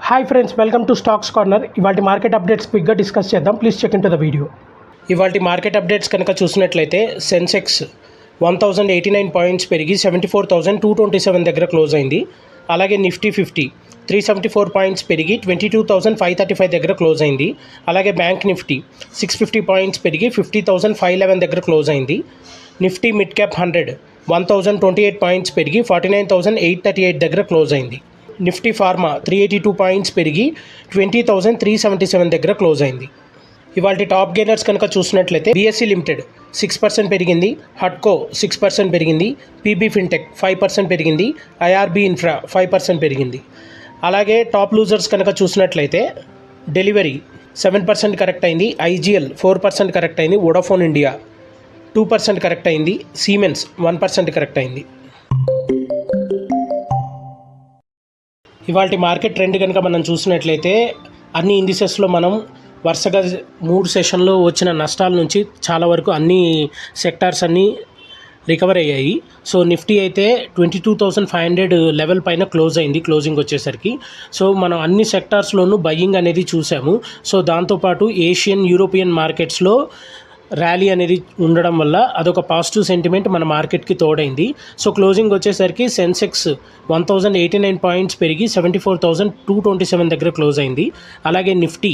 Hi friends, welcome to stocks corner. ఇవాళ market updates క్విక్గా discuss చేద్దాం. Please check in to the video. ఇవాళ market updates కనుక చూసినట్లయితే సెన్సెక్స్ 1089 పాయింట్స్ పెరిగి 74,227 దగ్గర క్లోజ్ అయింది. అలాగే నిఫ్టీ 50 374 పాయింట్స్ పెరిగి 22,535 దగ్గర క్లోజ్ అయింది. అలాగే బ్యాంక్ నిఫ్టీ 650 పాయింట్స్ పెరిగి 50,511 దగ్గర క్లోజ్ అయింది. నిఫ్టీ మిడ్ క్యాప్ 100 1028 పాయింట్స్ పెరిగి 49,838 దగ్గర క్లోజ్ అయింది. నిఫ్టీ ఫార్మా 382 పాయింట్స్ పెరిగి 20,377 దగ్గర క్లోజ్ అయింది. ఇవాళ టాప్ గెయినర్స్ కనుక చూసినట్లయితే బీఎస్సీ లిమిటెడ్ 6% పెరిగింది, హట్కో 6% పెరిగింది, పీబీ ఫిన్టెక్ 5% పెరిగింది, ఐఆర్బీ ఇన్ఫ్రా 5% పెరిగింది. అలాగే టాప్ లూజర్స్ కనుక చూసినట్లయితే డెలివరీ 7% కరెక్ట్ అయింది, ఐజీఎల్ 4% కరెక్ట్ అయింది, వోడాఫోన్ ఇండియా 2% కరెక్ట్ అయింది, సిమెన్స్ 1% కరెక్ట్ అయింది. ఇవాళ మార్కెట్ ట్రెండ్ కనుక మనం చూసినట్లయితే అన్ని ఇండిసెస్లో మనం వరుసగా 3 సెషన్లో వచ్చిన నష్టాల నుంచి చాలా వరకు అన్ని సెక్టార్స్ అన్నీ రికవర్ అయ్యాయి. సో నిఫ్టీ అయితే 22,500 లెవెల్ పైన క్లోజ్ అయింది క్లోజింగ్ వచ్చేసరికి. సో మనం అన్ని సెక్టార్స్లోనూ బయ్యింగ్ అనేది చూసాము. సో దాంతోపాటు ఏషియన్, యూరోపియన్ మార్కెట్స్లో ర్యాలీ అనేది ఉండడం వల్ల అదొక పాజిటివ్ సెంటిమెంట్ మన మార్కెట్కి తోడైంది. సో క్లోజింగ్ వచ్చేసరికి సెన్సెక్స్ 1089 పాయింట్స్ పెరిగి 74,227 దగ్గర క్లోజ్ అయింది. అలాగే నిఫ్టీ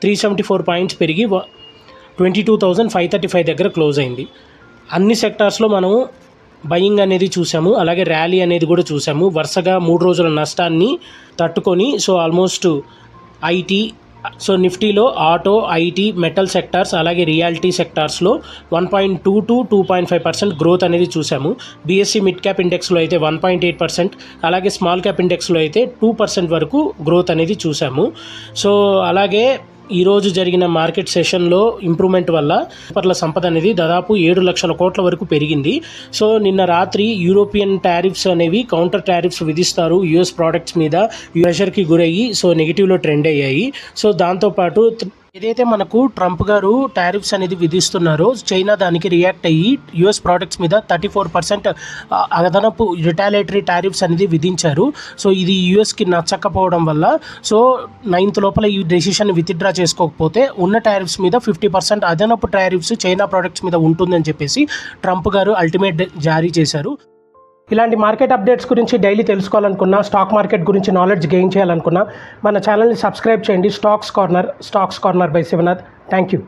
374 పాయింట్స్ పెరిగి 22,535 దగ్గర క్లోజ్ అయింది. అన్ని సెక్టార్స్లో మనము బయింగ్ అనేది చూసాము, అలాగే ర్యాలీ అనేది కూడా చూసాము. వరుసగా 3 రోజుల నష్టాన్ని తట్టుకొని సో ఆల్మోస్ట్ ఐటీ, సో నిఫ్టీలో ఆటో, ఐటీ, మెటల్ సెక్టార్స్ అలాగే రియాలిటీ సెక్టార్స్లో 1.2 to 2.5% గ్రోత్ అనేది చూసాము. బీఎస్సీ మిడ్ క్యాప్ ఇండెక్స్లో అయితే 1.8%, అలాగే స్మాల్ క్యాప్ ఇండెక్స్లో అయితే 2% వరకు గ్రోత్ అనేది చూసాము. సో అలాగే ఈరోజు జరిగిన మార్కెట్ సెషన్లో ఇంప్రూవ్మెంట్ వల్ల పర్ల సంపద అనేది దాదాపు 7 లక్షల కోట్ల వరకు పెరిగింది. సో నిన్న రాత్రి యూరోపియన్ టారిఫ్స్ అనేవి కౌంటర్ టారిఫ్స్ విధిస్తారు యూఎస్ ప్రోడక్ట్స్ మీద, ప్రెషర్కి గురయ్యి సో నెగిటివ్లో ట్రెండ్ అయ్యాయి. సో దాంతోపాటు ఏదైతే మనకు ట్రంప్ గారు టారిఫ్స్ అనేది విధిస్తున్నారో చైనా దానికి రియాక్ట్ అయ్యి యూఎస్ ప్రోడక్ట్స్ మీద 34% అదనపు రిటాలియేటరీ టారిఫ్స్ అనేది విధించారు. సో ఇది యూఎస్కి నచ్చకపోవడం వల్ల సో 9th లోపల ఈ డెసిషన్ విత్డ్రా చేసుకోకపోతే ఉన్న టారిఫ్స్ మీద 50% అదనపు టారిఫ్స్ చైనా ప్రోడక్ట్స్ మీద ఉంటుందని చెప్పేసి ట్రంప్ గారు అల్టిమేట్ జారీ చేశారు. ఇలాంటి మార్కెట్ అప్డేట్స్ గురించి డైలీ తెలుసుకోవాలనుకున్నా, స్టాక్ మార్కెట్ గురించి నాలెడ్జ్ గెయిన్ చేయాలనుకున్నా మన ఛానల్ని సబ్స్క్రైబ్ చేయండి. Stocks corner by Shivanath. Thank you.